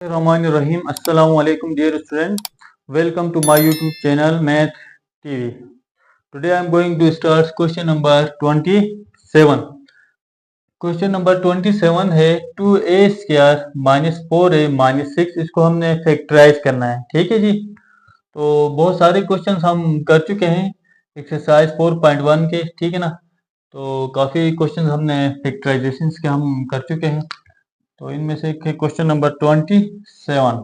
Rahim. Assalamu alaikum dear students. Welcome to my YouTube channel Math TV. Today I am going to start question number 27. Question number 27 है 2a square minus 4a minus 6, इसको हमने factorise करना है। ठीक है जी। तो बहुत सारे क्वेश्चंस हम कर चुके हैं एक्सरसाइज 4.1 के, ठीक है ना। तो काफ़ी क्वेश्चंस हमने फैक्टराइजेशन के हम कर चुके हैं। तो इनमें से एक है question number 27,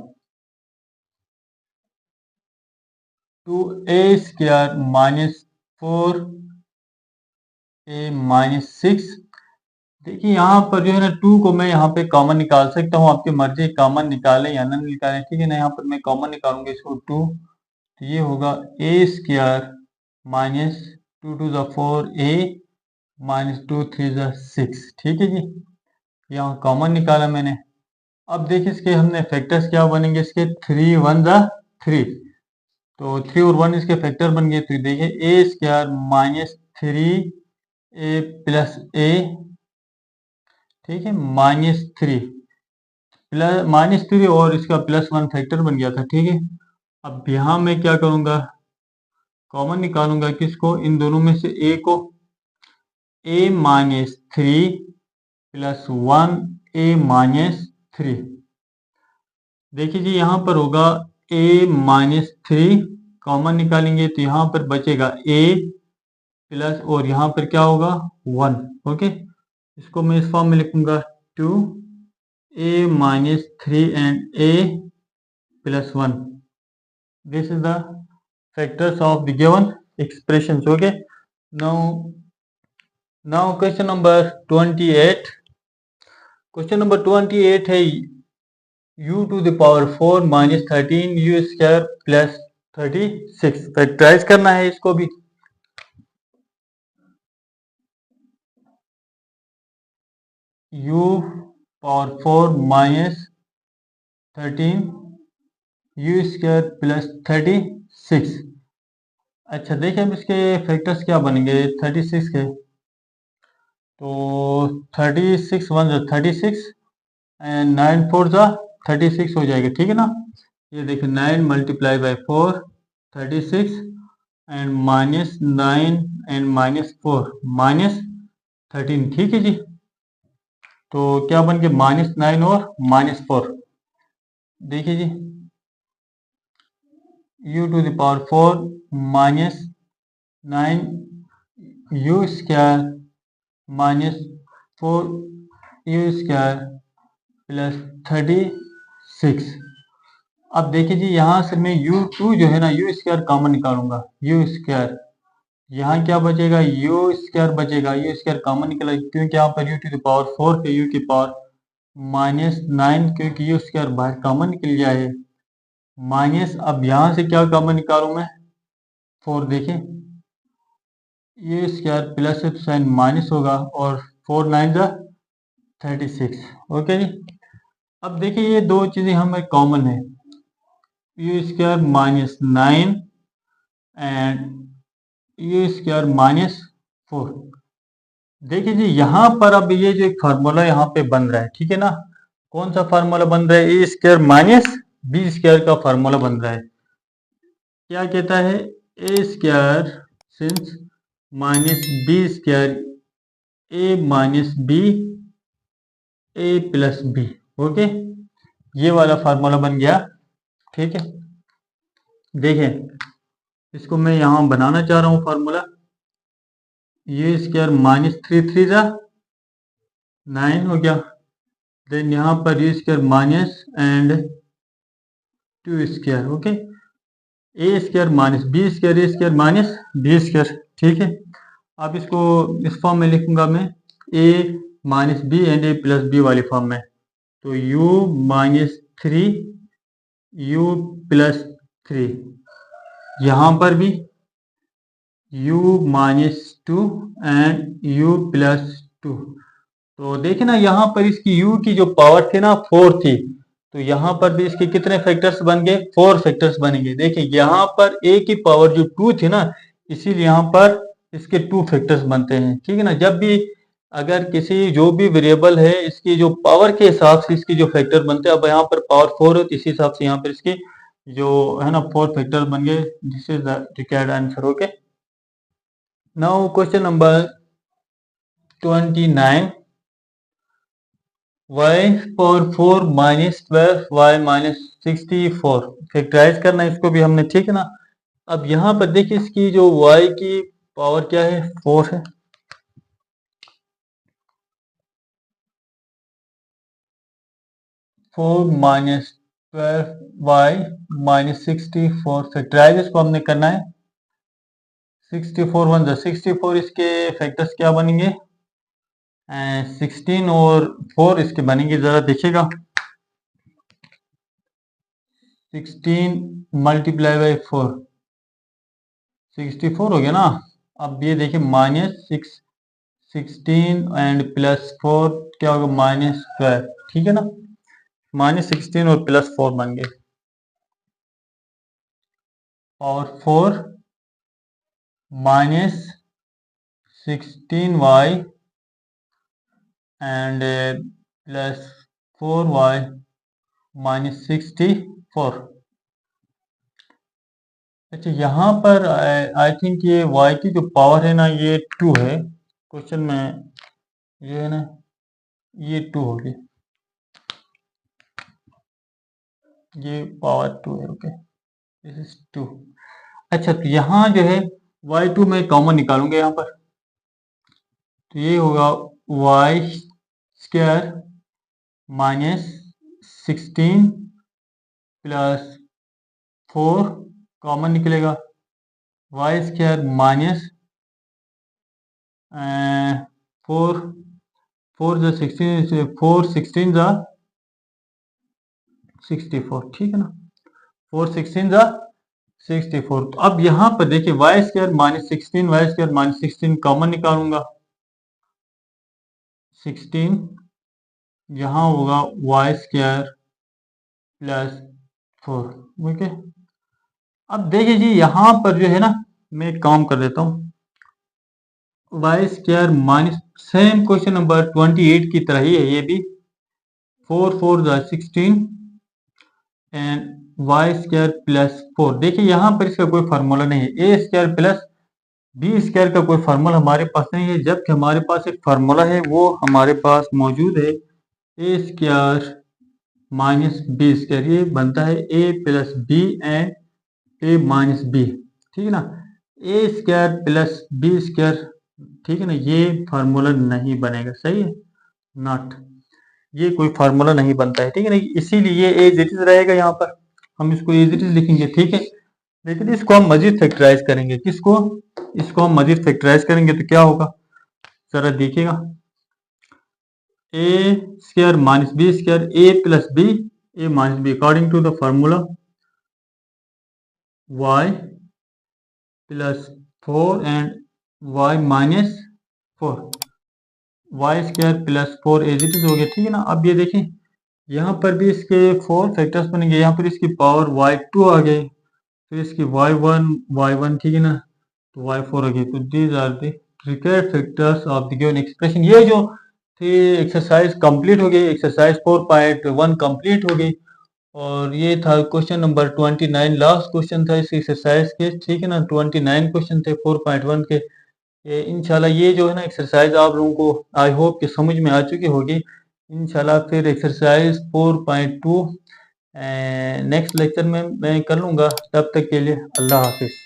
2a square minus 4a minus 6। देखिए यहाँ पर जो है ना 2 को मैं यहाँ पे कॉमन निकाल सकता हूँ, आपकी मर्जी कॉमन निकालें या ना निकालें, ठीक है ना। यहाँ पर मैं कॉमन निकालूंगा इसको 2, तो ये होगा a square minus 2 to the 4a minus 2 3 the 6, ठीक है जी। यहाँ कॉमन निकाला मैंने। अब देखिए इसके हमने फैक्टर्स क्या बनेंगे, इसके 3 1 द 3, तो 3 और 1 इसके फैक्टर बन गए। तो देखिए a square minus 3a plus a, ठीक है, -3 और इसका +1 फैक्टर बन गया था, ठीक है। अब यहाँ मैं क्या करूँगा, कॉमन निकालूंगा किसको, इन दोनों में से a को, a minus 3 plus 1 a minus 3। देखिए जी यहाँ पर होगा a माइनस 3, कॉमन निकालेंगे तो यहाँ पर बचेगा a प्लस, और यहाँ पर क्या होगा 1, ओके। इसको मैं इस फॉर्म में लिखूंगा 2a minus 3 and a plus 1। This is the factors of the given expressions, okay. Now question number 28। Question number 28 है u to the power 4 minus 13 u square plus 36। Factorise करना है इसको भी। u power 4 minus 13 u square plus 36। अच्छा देखिए अब इसके factors क्या बनेंगे 36 के, तो 36 1 36 एंड 9 4 36 हो जाएगा, ठीक है ना। ये देखिए 9 multiply by 4 36 and minus 9 and minus 4 minus 13, ठीक है जी। तो क्या बन गया -9 और -4। देखिए जी u to the power 4 minus 9 u square minus 4 u square plus 36। अब देखिए जी यहाँ से मैं u2 जो है ना u स्क्वायर कॉमन निकालूंगा, u स्क्वायर, यहाँ क्या बचेगा u स्क्वायर बचेगा, u स्क्वायर कॉमन निकला क्योंकि यहाँ पर u टू द पावर 4 के u की पावर -9, क्योंकि u स्क्वायर बाहर कॉमन निकल गया है माइनस। अब यहाँ से क्या कॉमन निकालूं मैं 4, देखें u स्क्वायर प्लस है तो साइन माइनस होगा, और 4 9 36, ओके जी। अब देखिए ये दो चीजें हमें कॉमन है, u square minus 9 and u square minus 4। देखिए जी यहाँ पर अब ये जो एक फार्मूला यहाँ पे बन रहा है, ठीक है ना। कौन सा फार्मूला बन रहा है, a square minus b square का फार्मूला बन रहा है। क्या कहता है, a square since minus b square a minus b a plus b, okay. ये वाला फार्मूला बन गया, ठीक है। देखें इसको मैं यहाँ बनाना चाह रहा हूँ फार्मूला, u स्क्वायर माइनस 3 3 9 हो गया, देन यहाँ पर u square minus and 2 square, okay. A square minus b square a square minus b square, ठीक है। अब इसको इस फॉर्म में लिखूंगा मैं, a minus b and a plus b वाली फॉर्म में। तो u माइनस 3 u प्लस 3, यहाँ पर भी u minus 2 and u plus 2। तो देखे ना यहाँ पर इसकी u की जो पावर थी ना 4 थी, तो यहाँ पर भी इसके कितने फैक्टर्स बन गए, 4 फैक्टर्स बनेंगे। देखिए यहाँ पर a की पावर जो 2 थी ना, इसीलिए यहाँ पर इसके 2 फैक्टर्स बनते हैं, ठीक है ना। जब भी अगर किसी जो भी वेरिएबल है इसकी जो पावर के हिसाब से इसकी जो फैक्टर बनते हैं, अब यहाँ पर पावर 4 है तो इसी हिसाब से यहाँ पर इसकी जो है ना 4 फैक्टर बन गए। This is the required answer. Okay, now question number 29, y power 4 minus 12 y minus 64 factorise करना है इसको भी हमने, ठीक है ना। अब यहाँ पर देखिए इसकी जो y की पावर क्या है, 4 है। Four minus 12y minus 64 factorise इसको हमने करना है। 64 वन जा 64, इसके फैक्टर्स क्या बनेंगे, 16 और 4 इसके बनेंगे, जरा देखिएगा। 16 मल्टीप्लाई बाई 4 64 हो गया ना। अब ये देखिए माइनस 16 एंड प्लस 4 क्या होगा, माइनस 12, ठीक है ना। माइनस 16 और प्लस 4 बन गए, और 4 minus 16y and plus 4y minus 64। अच्छा, यहाँ पर आई थिंक ये y की जो पावर है ना ये 2 है। क्वेश्चन में ये है ना, ये 2 होगी, ये पावर 2 है। Okay, this is 2। अच्छा, तो यहाँ जो है y2 में कॉमन निकालूंगा यहाँ पर, तो ये होगा y square minus 16 plus 4 common निकलेगा, y स्क्वायर माइनस 4 4 जा 16 4 16 जा 64, ठीक है ना। 4 16 जा 64। तो अब यहाँ पर देखिए y square minus 16 y square minus 16 common निकालूंगा, 16 यहाँ होगा y स्क्वायर प्लस 4। ओके, अब देखिए जी यहाँ पर जो है ना, मैं एक काम कर देता हूँ, y square minus, same question number 28 की तरह ही है ये भी, 4 4 जा 16 एंड वाई स्क्वायर प्लस 4। देखिए यहाँ पर इसका कोई फार्मूला नहीं है, a square plus b square का कोई फार्मूला हमारे पास नहीं है, जबकि हमारे पास एक फार्मूला है वो हमारे पास मौजूद है, a square minus b square, ये बनता है a plus b and a minus b, ठीक है ना। A square plus b square, ठीक है ना, ये फार्मूला नहीं बनेगा, सही है, नॉट, ये कोई फार्मूला नहीं बनता है, ठीक है ना। इसीलिए एज इट इज रहेगा, यहाँ पर हम इसको एज इट इज लिखेंगे, ठीक है। लेकिन इसको हम मजीद फैक्टराइज करेंगे, किसको, इसको हम मजीद फैक्टराइज करेंगे तो क्या होगा, जरा देखिएगा। A square minus b square, a plus b a minus b, according to the formula y plus 4 and y minus 4, y square plus 4 as it is हो गया, ठीक है ना। अब ये देखें यहाँ पर भी इसके 4 फैक्टर्स बनेंगे, यहाँ पर इसकी पावर y2 आ गए, फिर इसकी y1 ठीक है ना, तो y4 आ गई। तो these are the required factors of the given expression. ये जो थी एक्सरसाइज कंप्लीट हो गई, एक्सरसाइज 4.1 कंप्लीट हो गई, और ये था क्वेश्चन नंबर 29, लास्ट क्वेश्चन था इस एक्सरसाइज के, ठीक है ना। 29 क्वेश्चन थे 4.1 के। इंशाल्लाह ये जो है ना एक्सरसाइज आप लोगों को आई होप कि समझ में आ चुकी होगी। इंशाल्लाह फिर एक्सरसाइज 4.2 नेक्स्ट लेक्चर में मैं कर लूँगा। तब तक के लिए अल्लाह हाफिज़।